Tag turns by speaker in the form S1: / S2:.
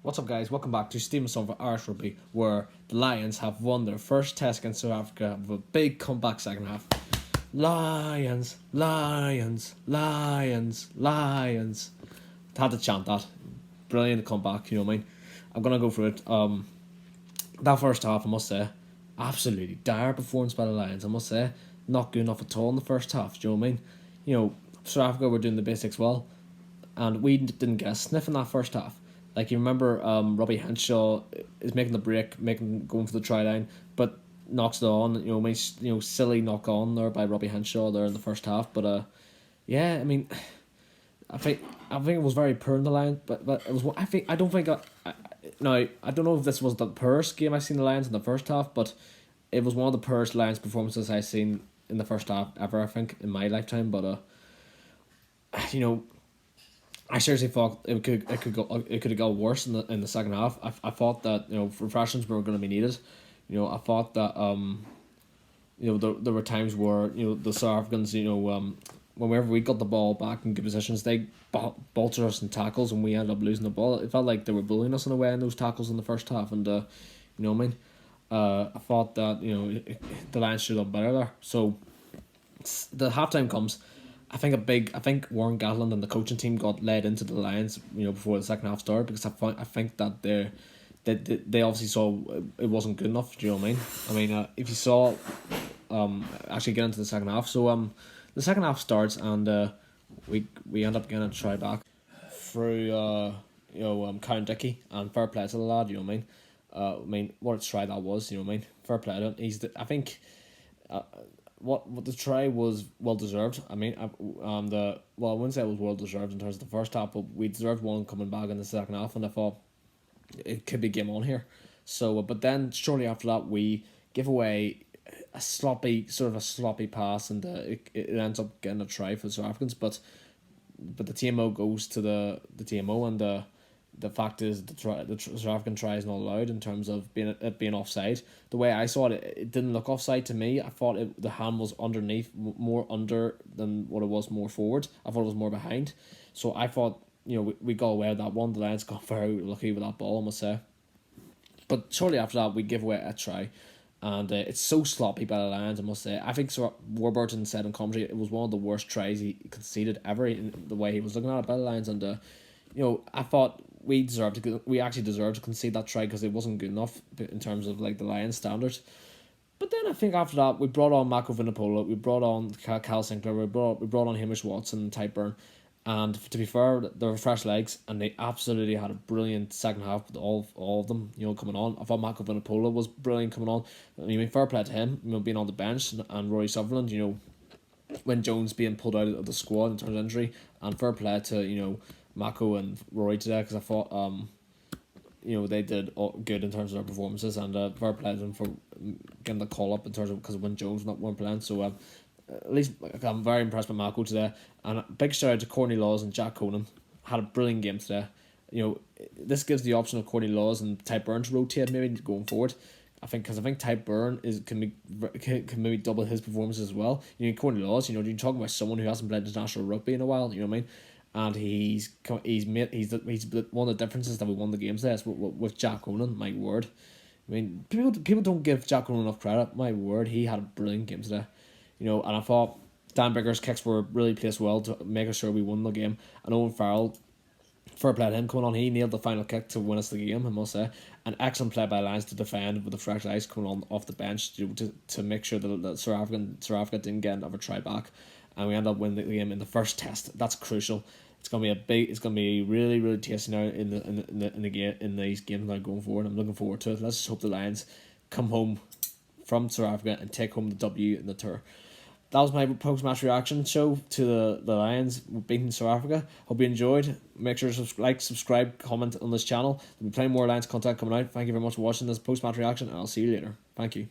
S1: What's up, guys? Welcome back to Stephen's Song for Irish Rugby, where the Lions have won their first test against South Africa with a big comeback second half. Lions, Lions, Lions, Lions. Had to chant that. Brilliant comeback, you know what I mean? I'm gonna go through it. That first half, I must say, absolutely dire performance by the Lions. I must say, not good enough at all in the first half. Do you know what I mean? South Africa were doing the basics well, and we didn't get a sniff in that first half. Like, you remember, Robbie Henshaw is making the break, going for the try line, but knocks it on. Silly knock on there by Robbie Henshaw there in the first half. But yeah, I mean, I think it was very poor in the line, but it was. I don't think now I don't know if this was the poorest game I've seen the Lions in the first half, but it was one of the poorest Lions performances I've seen in the first half ever, I think, in my lifetime. But you know, I seriously thought it could have got worse in the second half. I thought that refreshments were going to be needed. I thought that there were times where the South Africans whenever we got the ball back in good positions, they bolted us in tackles and we ended up losing the ball. It felt like they were bullying us in a way in those tackles in the first half, and you know what I mean. I thought that the Lions should have done better there. So the halftime comes. I think Warren Gatland and the coaching team got led into the Lions, before the second half started, because I think that they obviously saw it wasn't good enough. Do you know what I mean? If you saw, actually get into the second half. So the second half starts, and we end up getting a try back through Karen Dickey, and fair play to the lad. You know what I mean? What a try that was. You know what I mean? Fair play to him. I think. What the try was well deserved. I wouldn't say it was well deserved in terms of the first half, but we deserved one coming back in the second half, and I thought it could be game on here. So, but then shortly after that, we give away a sloppy pass, and it ends up getting a try for the South Africans. But the TMO goes to the TMO, and the fact is the South African try is not allowed in terms of being offside. The way I saw it, it didn't look offside to me. I thought the hand was underneath, more under than what it was more forward. I thought it was more behind. So I thought we got away with that one. The Lions got very lucky with that ball, I must say. But shortly after that, we give away a try, and it's so sloppy by the Lions, I must say. I think Warburton said in commentary it was one of the worst tries he conceded ever in the way he was looking at it by the Lions, and I thought we actually deserved to concede that try because it wasn't good enough in terms of like the Lions standards. But then I think after that we brought on Mako Vinopola, we brought on Cal Sinclair, we brought on Hamish Watson and Tyburn, and to be fair, they were fresh legs and they absolutely had a brilliant second half with all of them coming on. I thought Mako Vinopola was brilliant coming on. Fair play to him, being on the bench, and Rory Sutherland, when Jones being pulled out of the squad in terms of injury, and fair play to Mako and Rory today, because I thought they did good in terms of their performances, and fair play to them for getting the call up in terms of because when Jones weren't playing. So at least I'm very impressed with Mako today, and a big shout out to Courtney Laws and Jack Conan. Had a brilliant game today. This gives the option of Courtney Laws and Ty Byrne to rotate maybe going forward. I think Ty Byrne can maybe double his performance as well. Courtney Laws. You're talking about someone who hasn't played international rugby in a while. You know what I mean? And he's one of the differences that we won the games there with Jack Conan. My word, people don't give Jack Conan enough credit. My word, he had a brilliant game today. And I thought Dan Bigger's kicks were really placed well to make sure we won the game. And Owen Farrell, fair play to him coming on. He nailed the final kick to win us the game, I must say. An excellent play by Lions to defend with the fresh eyes coming on off the bench to make sure that South Africa didn't get another try back, and we end up winning the game in the first test. That's crucial. It's gonna be really, really tasty now in these games now going forward. I'm looking forward to it. Let's just hope the Lions come home from South Africa and take home the W in the tour. That was my post-match reaction show to the Lions beating South Africa. Hope you enjoyed. Make sure to subscribe, comment on this channel. There'll be plenty more Lions content coming out. Thank you very much for watching this post-match reaction, and I'll see you later. Thank you.